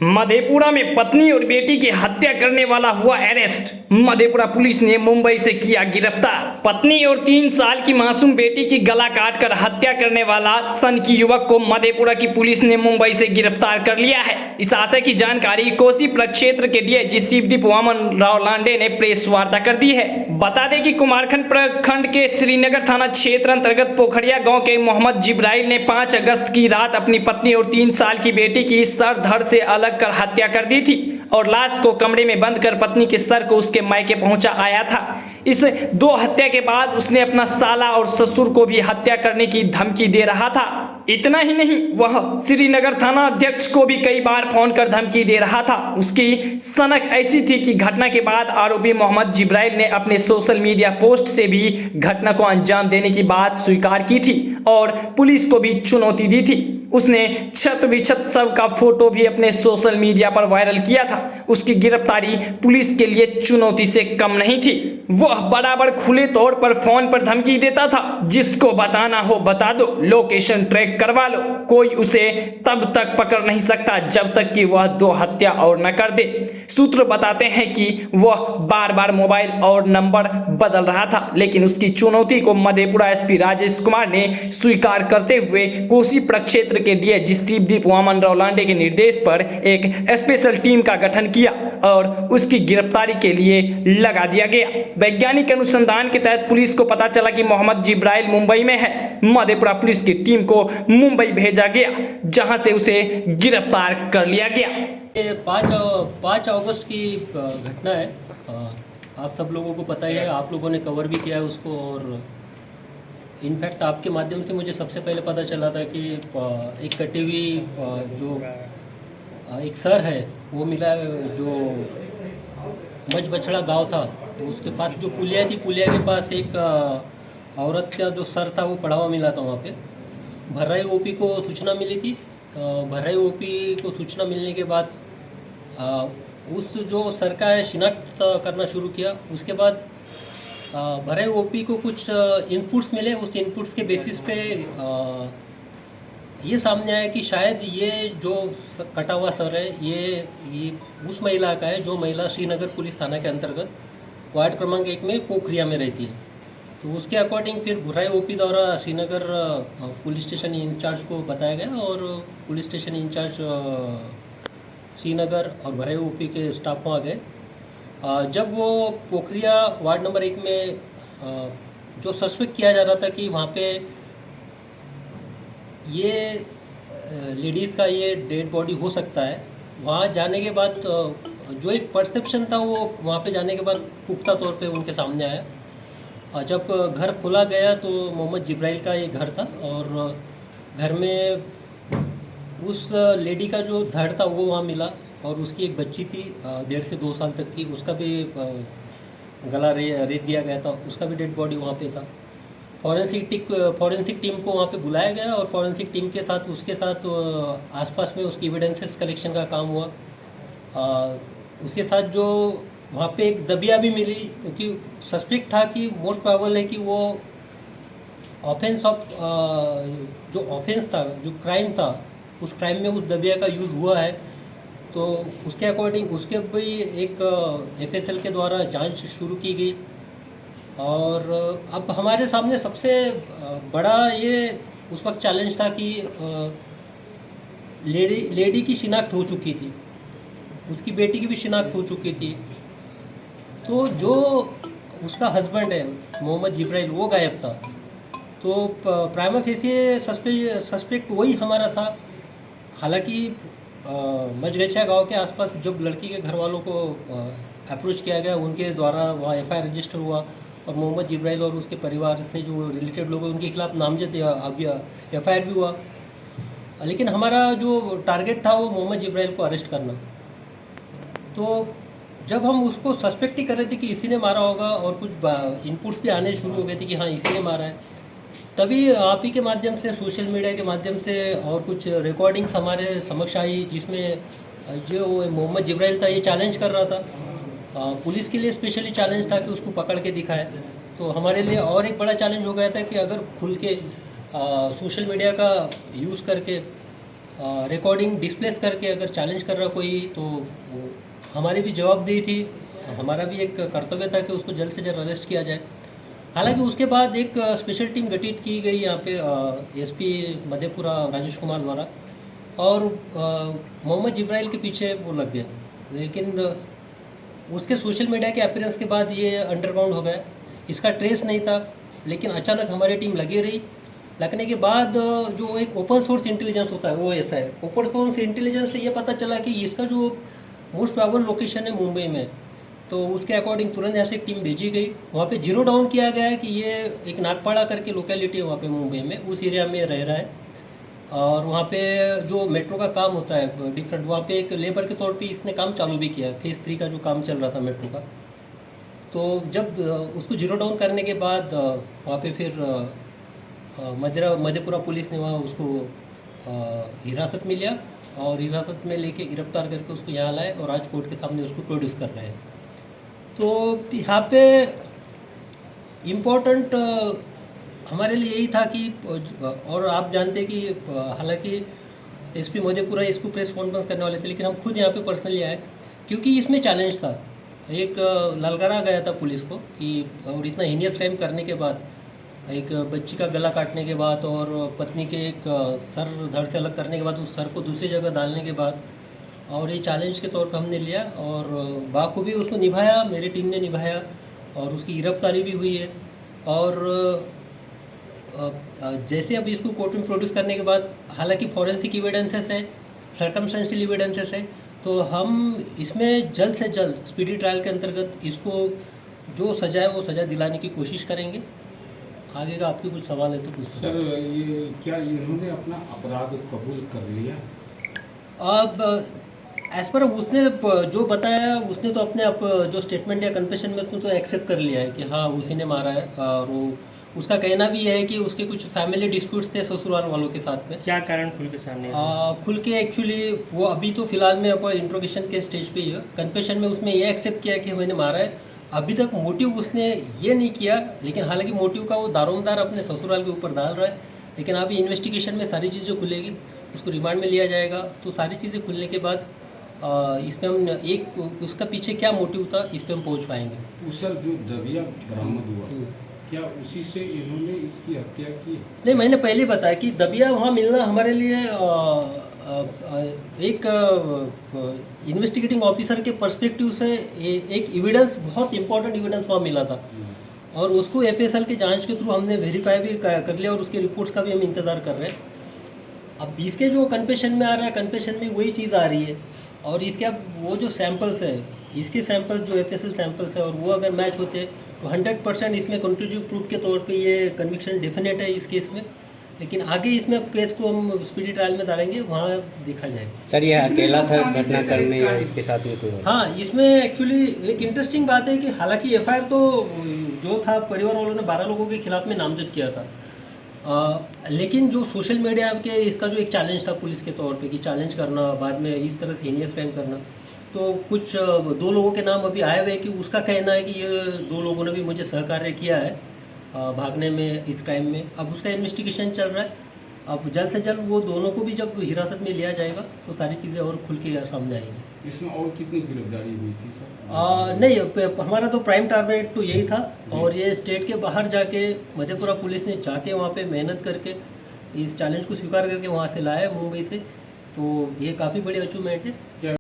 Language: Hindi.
मधेपुरा में पत्नी और बेटी की हत्या करने वाला हुआ अरेस्ट। मधेपुरा पुलिस ने मुंबई से किया गिरफ्तार। पत्नी और 3 साल की मासूम बेटी की गला काटकर हत्या करने वाला सनकी युवक को मधेपुरा की पुलिस ने मुंबई से गिरफ्तार कर लिया है। इस आशय की जानकारी कोसी प्रक्षेत्र के डीआईजी शिवदीप वामन राव लांडे ने प्रेस वार्ता कर दी है। बता दें कि कुमारखंड प्रखंड के श्रीनगर थाना क्षेत्र अंतर्गत पोखरिया गाँव के मोहम्मद जिब्राइल ने 5 अगस्त की रात अपनी पत्नी और 3 साल की बेटी की सर धड़ से अलग कर हत्या कर दी थी और लाश को कमरे में बंद कर पत्नी के सर को उसके मायके पहुंचा आया था। इस 2 हत्या के बाद उसने अपना साला और ससुर को भी हत्या करने की धमकी दे रहा था। इतना ही नहीं, वह श्रीनगर थाना अध्यक्ष को भी कई बार फोन कर धमकी दे रहा था। उसकी सनक ऐसी थी कि घटना के बाद आरोपी मोहम्मद जिब्राइल ने अपने सोशल मीडिया पोस्ट से भी घटना को अंजाम देने की बात स्वीकार की थी और पुलिस को भी चुनौती दी थी। उसने छत विछत सब का फोटो भी अपने सोशल मीडिया पर वायरल किया था। उसकी गिरफ्तारी पुलिस के लिए चुनौती से कम नहीं थी। वह बराबर खुले तौर पर फोन पर धमकी देता था, जिसको बताना हो बता दो, लोकेशन ट्रैक करवा लो, कोई उसे तब तक पकड़ नहीं सकता जब तक कि वह 2 हत्या और न कर दे। सूत्र बताते हैं कि वह बार बार मोबाइल और नंबर बदल रहा था, लेकिन उसकी चुनौती को मधेपुरा एसपी राजेश कुमार ने स्वीकार करते हुए कोसी प्रक्षेत्र के डीआईजी शिवदीप वामन राव लांडे के निर्देश पर एक स्पेशल टीम का गठन किया और उसकी गिरफ्तारी के लिए लगा दिया गया। वैज्ञानिक अनुसंधान के तहत पुलिस को पता चला कि मोहम्मद जिब्राइल मुंबई में है। मधेपुरा पुलिस की टीम को मुंबई भेजा गया, जहां से उसे गिरफ्तार कर लिया गया। ये 5 अगस्त की घटना है। आप सब लोगों को पता ही है, आप लोगों ने कवर भी किया है उसको, और इनफैक्ट आपके माध्यम से मुझे सबसे पहले पता चला था कि एक कटी हुई जो एक सर है वो मिला, जो मच बछड़ा गांव था, तो उसके पास जो पुलिया थी, पुलिया के पास एक औरत का जो सर था वो पड़ा हुआ मिला था। वहाँ पे भर्राई ओपी को सूचना मिली थी। भर्राई ओपी को सूचना मिलने के बाद उस जो सर का है शिनाख्त करना शुरू किया। उसके बाद भर्राई ओपी को कुछ इनपुट्स मिले। उस इनपुट्स के बेसिस पे ये सामने आया कि शायद ये जो कटा हुआ सर है ये उस महिला का है, जो महिला श्रीनगर पुलिस थाना के अंतर्गत वार्ड क्रमांक 1 में पोखरिया में रहती है। तो उसके अकॉर्डिंग फिर भर्राई ओपी द्वारा श्रीनगर पुलिस स्टेशन इंचार्ज को बताया गया और पुलिस स्टेशन इंचार्ज श्रीनगर और भर्राई ओपी के स्टाफ वहाँ गए। जब वो पोखरिया वार्ड नंबर 1 में जो सस्पेक्ट किया जा रहा था कि वहाँ पे ये लेडीज़ का ये डेड बॉडी हो सकता है, वहाँ जाने के बाद जो एक परसेप्शन था वो वहाँ पे जाने के बाद पुख्ता तौर पे उनके सामने आया। जब घर खोला गया तो मोहम्मद जिब्राइल का ये घर था और घर में उस लेडी का जो धड़ था वो वहाँ मिला और उसकी एक बच्ची थी 1.5 से 2 साल तक की, उसका भी गला रेत दिया गया था, उसका भी डेड बॉडी वहाँ पे था। फॉरेंसिक टीम को वहाँ पे बुलाया गया और फॉरेंसिक टीम के साथ उसके साथ आसपास में उसकी एविडेंसेस कलेक्शन का काम हुआ। उसके साथ जो वहाँ पे एक दबिया भी मिली, क्योंकि सस्पेक्ट था कि मोस्ट प्रोबेबल है कि वो ऑफेंस ऑफ जो ऑफेंस था, जो क्राइम था, उस क्राइम में उस दबिया का यूज़ हुआ है। तो उसके अकॉर्डिंग उसके भी एक एफएसएल के द्वारा जांच शुरू की गई और अब हमारे सामने सबसे बड़ा ये उस वक्त चैलेंज था कि लेडी की शिनाख्त हो चुकी थी, उसकी बेटी की भी शिनाख्त हो चुकी थी। तो जो उसका हस्बैंड है मोहम्मद जिब्राइल वो गायब था, तो प्राइमा फेसिए सस्पेक्ट वही हमारा था। हालांकि मचगछिया गांव के आसपास जब लड़की के घर वालों को अप्रोच किया गया, उनके द्वारा वहाँ एफआईआर रजिस्टर हुआ और मोहम्मद जिब्राइल और उसके परिवार से जो रिलेटेड लोग हैं उनके खिलाफ नामजद एफआईआर भी हुआ। लेकिन हमारा जो टारगेट था वो मोहम्मद जिब्राइल को अरेस्ट करना। तो जब हम उसको सस्पेक्ट ही कर रहे थे कि इसी ने मारा होगा और कुछ इनपुट्स भी आने शुरू हो गए थे कि हाँ इसी ने मारा है, तभी आप ही के माध्यम से, सोशल मीडिया के माध्यम से और कुछ रिकॉर्डिंग्स हमारे समक्ष आई, जिसमें जो मोहम्मद जिब्राइल था ये चैलेंज कर रहा था। पुलिस के लिए स्पेशली चैलेंज था कि उसको पकड़ के दिखाए। तो हमारे लिए और एक बड़ा चैलेंज हो गया था कि अगर खुल के सोशल मीडिया का यूज़ करके रिकॉर्डिंग डिस्प्लेस करके अगर चैलेंज कर रहा कोई तो वो हमारी भी जवाबदेही थी, हमारा भी एक कर्तव्य था कि उसको जल्द से जल्द अरेस्ट किया जाए। हालांकि उसके बाद एक स्पेशल टीम गठित की गई यहाँ पे एसपी मधेपुरा राजेश कुमार द्वारा, और मोहम्मद जिब्राइल के पीछे वो लग गया, लेकिन उसके सोशल मीडिया के अपीयरेंस के बाद ये अंडरग्राउंड हो गया, इसका ट्रेस नहीं था। लेकिन अचानक हमारी टीम लगी रही, लगने के बाद जो एक ओपन सोर्स इंटेलिजेंस होता है वो ऐसा है, ओपन सोर्स इंटेलिजेंस से ये पता चला कि इसका जो मोस्ट प्रोबेबल लोकेशन है मुंबई में, तो उसके अकॉर्डिंग तुरंत यहाँ से टीम भेजी गई। वहाँ पे जीरो डाउन किया गया है कि ये एक नागपाड़ा करके लोकेलिटी है वहाँ पे मुंबई में, उस एरिया में रह रहा है, और वहाँ पे जो मेट्रो का काम होता है डिफरेंट, वहाँ पे एक लेबर के तौर पे इसने काम चालू भी किया है, फेज़ 3 का जो काम चल रहा था मेट्रो का। तो जब उसको जीरो डाउन करने के बाद वहाँ पे फिर मधेपुरा पुलिस ने वहाँ उसको हिरासत में लिया, और हिरासत में लेके गिरफ्तार करके उसको यहाँ लाए और आज कोर्ट के सामने उसको प्रोड्यूस कर रहे हैं। तो यहाँ पे इम्पोर्टेंट हमारे लिए यही था कि, और आप जानते कि हालांकि एसपी मधेपुरा इसको प्रेस कॉन्फ्रेंस करने वाले थे, लेकिन हम खुद यहाँ पे पर्सनली आए क्योंकि इसमें चैलेंज था। एक ललकारा गया था पुलिस को कि, और इतना हीनियस क्राइम करने के बाद, एक बच्ची का गला काटने के बाद और पत्नी के एक सर धड़ से अलग करने के बाद, उस सर को दूसरी जगह डालने के बाद, और ये चैलेंज के तौर पर हमने लिया और बाखूबी उसको निभाया, मेरी टीम ने निभाया, और उसकी गिरफ्तारी भी हुई है। और जैसे अब इसको कोर्ट में प्रोड्यूस करने के बाद, हालांकि फॉरेंसिक एविडेंसेस है, सर्कमस्टेंशियल एविडेंसेस है, तो हम इसमें जल्द से जल्द स्पीडी ट्रायल के अंतर्गत इसको जो सजा है वो सजा दिलाने की कोशिश करेंगे। आगे का आपके कुछ सवाल है तो पूछ सकते हैं। सर, ये क्या इन्होंने अपना अपराध कबूल कर लिया? अब एज पर उसने जो बताया, उसने तो अपने जो स्टेटमेंट या कन्फेशन में तो एक्सेप्ट कर लिया है कि हाँ उसी ने मारा है, और वो उसका कहना भी है कि उसके कुछ फैमिली डिस्प्यूट्स थे ससुराल वालों के साथ में। क्या कारण खुल के सामने खुल के एक्चुअली वो अभी तो फिलहाल में इंट्रोगेशन के स्टेज पे ही है। कन्फेशन में उसने ये एक्सेप्ट किया कि मैंने मारा है। अभी तक मोटिव उसने ये नहीं किया, लेकिन हालांकि मोटिव का वो दारोमदार अपने ससुराल के ऊपर डाल रहा है। लेकिन अभी इन्वेस्टिगेशन में सारी चीज़ें खुलेगी, उसको रिमांड में लिया जाएगा, तो सारी चीज़ें खुलने के बाद इसमें हम एक उसका पीछे क्या मोटिव था इस पर हम पहुँच पाएंगे। सर, जो दबिया बरामद हुआ, क्या उसी से इन्होंने इसकी हत्या की? नहीं, मैंने पहले बताया कि दबिया वहाँ मिलना हमारे लिए एक इन्वेस्टिगेटिंग ऑफिसर के पर्सपेक्टिव से एक एविडेंस, बहुत इंपॉर्टेंट एविडेंस वहाँ मिला था, और उसको एफएसएल के जांच के थ्रू हमने वेरीफाई भी कर लिया, और उसके रिपोर्ट्स का भी हम इंतज़ार कर रहे हैं। अब इसके जो कन्फेशन में आ रहा है, कन्फेशन में वही चीज़ आ रही है, और इसके अब वो जो सैंपल्स है, इसके सैंपल्स जो एफएसएल सैंपल्स है, और वो अगर मैच होते तो 100% इसमें कंक्लूसिव प्रूफ के तौर पे ये कन्विक्शन डेफिनेट है इस केस में। लेकिन आगे इसमें केस को हम स्पीडी ट्रायल में डालेंगे, वहाँ देखा जाएगा। सर, ये अकेला था घटना करने या इसके साथ में कोई और? हाँ, इसमें एक्चुअली एक इंटरेस्टिंग बात है कि हालांकि एफआईआर तो जो था परिवार वालों ने 12 लोगों के खिलाफ में नामजद किया था, लेकिन जो सोशल मीडिया के इसका जो एक चैलेंज था पुलिस के तौर पे कि चैलेंज करना, बाद में इस तरह से हीनियस क्राइम करना, तो कुछ 2 लोगों के नाम अभी आए हुए कि उसका कहना है कि ये 2 लोगों ने भी मुझे सहकार्य किया है भागने में, इस क्राइम में। अब उसका इन्वेस्टिगेशन चल रहा है, अब जल्द से जल्द वो दोनों को भी जब हिरासत में लिया जाएगा तो सारी चीज़ें और खुल के सामने आएंगी। इसमें और कितनी गिरफ्तारी हुई थी सर? नहीं, हमारा तो प्राइम टारगेट तो यही था, और ये स्टेट के बाहर जाके मधेपुरा पुलिस ने जाके वहाँ पे मेहनत करके इस चैलेंज को स्वीकार करके वहाँ से लाया मुंबई से, तो ये काफ़ी बड़ी अचीवमेंट है।